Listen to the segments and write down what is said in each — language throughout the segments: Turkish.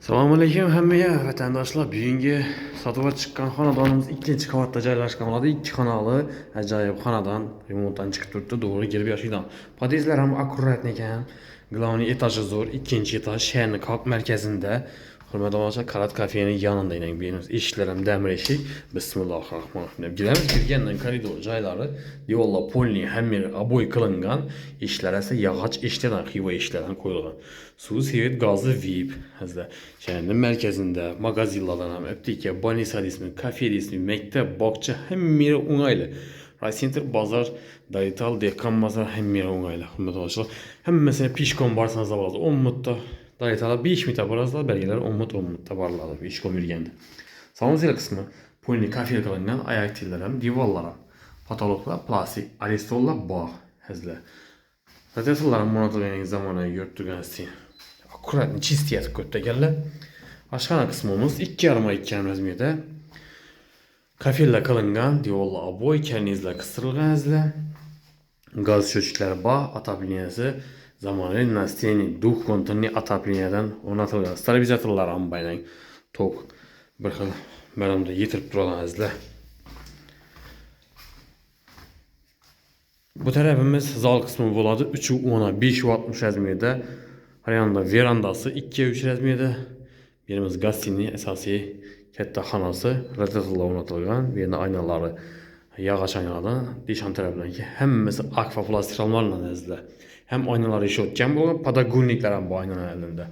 Selamünaleyküm hammaga vatandoshlar. Bugungi sotuvga chiqqan xonadonimiz 2-qavatda joylashgan bo'ladi. 2 xonali ajoyib xonadon remontdan chiqib turibdi. To'g'ri girib yashaydi. Podezlar ham akkurat ekan. Главный etaji zo'r, 2-etaj shaharning qoq markazida. Hurmatli do'stlar, Karat kafening yanında inen birimiz. Eshiklar ham damir eshik. Bismillahirrohmanirrohim. Giramiz, kirgandan koridor joylari, devorlar polni hamma oboy qilingan. Eshiklar esa yog'och eshiklardan, xiva eshiklardan qo'yilgan. Suv, svet, gazi VIP. Hazda shaharning markazida magazinlardan ham apteka, banisa ismi, kafe ismi, maktab, bog'cha hamma o'ng'ayli. Raycenter bozor, Daytal, Dehqon bozor hamma o'ng'ayli. Hurmatli do'stlar, hammasini peshkom borsangiz bo'ladi. 10 minutda Daytalga 5 minut borasizlar, belgilar 10 minutda boriladi peshkom yurganda. Sanusiya qismi polni kafe qilingan, oyoq tillar ham, devorlar ham, patologlar plastik, aristollar bog', hazlar. Radiatorlar ham monoto'lagan zamonaviy yurib turgan. Akkurat чистый etib ko'taganlar. Oshxona qismimiz 2,5 razmerda. Kafellar qilingan, devorlar oboy, karnizlar qistirilgan hazlar. Gaz sho'chklari bor, отопленияsi zamonaviy настенный двухконтурный отоплениyadan o'rnatilgan. Stabilizatorlar ham baylang tok bir xil maramda yetirib turgan hazlar. Bu tarafimiz zal qismi bo'ladi. 3,5 razmerda. Yanında verandası 2-3 razmerda. Birimiz gastiniy asosiy katta xonasi, radiatorlar o'rnatilgan, bu yerda aynalari yog'och aynalardan, deshan taraflarga hammasi akfa plastik ramlardan hazlar. Hem aynalar ishlatgan bo'lgan, podogulniklar ham bu aynalarida.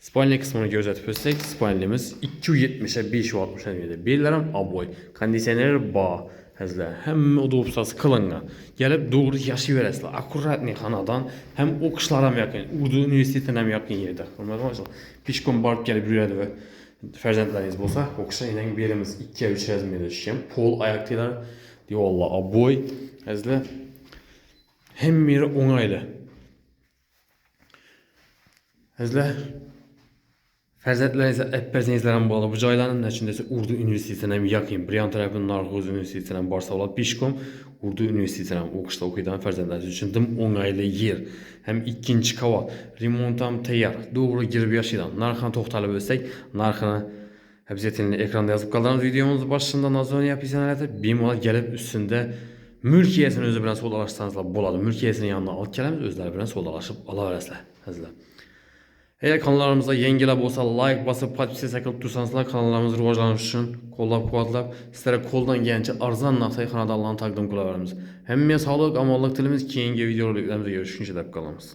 Spalniya qismini ko'rsatib o'tsak, spalniyamiz 2,70-5,60 razmerda. Bellar ham oboy, konditsioner bor hazlar. Hamma udobsasi qilingan. Kelib to'g'ri yashayverasizlar. Akkuratniy xonadon, ham o'qishlar ham yaqin, Urdu universitetidan ham yaqin yerda. Hurmatli do'stlar, peshkom borib kelib yuradi va farzandlaringiz bo'lsa, o'qishga inan beramiz 2-3 razmerda ishgan. Pol oyoqlar, devorlar oboy hazlar. Hamma o'ng'ayli. Hazlar farzandlaringiz apparzingizlar ham bo'ladi. Bu joylarning ichida Urdu universitetidan ham yaqin. Brian tarafından Narg'oz universitetidan borsa bo'ladi. Peshkom Urdu universitetidan ham o'qishda o'qiydigan farzandlaringiz uchun dim o'ng'ayli yer. Hem 2-qavat, remont ham tayyor. To'g'ri girib yashaydigan. Narxini to'xtalib o'tsak, narxini обязательно ekranda yozib qoldiramiz. Videomizning boshida nazorat yapsangiz, bemalol kelib üstünde mülkiyetini o'zi bilan savdolashsangiz bo'ladi. Mülkiyetini yanına olib kelamiz, o'zlari bilan savdolashib olaverasizlar. Hazlar. Eğer kanallarımıza yengilab olsa like basıp podpisatsiya qilib tursanızlar, kanallarımız rivojlanishi uchun qo'llab-quvvatlab, sizlarga qo'ldan kelgancha arzon narxda xonadonlarni taqdim qilaveramiz. Hammaga sog'lik, omonlik tilimiz. Keyingi videolarımızda görüşguncha deb qolamiz.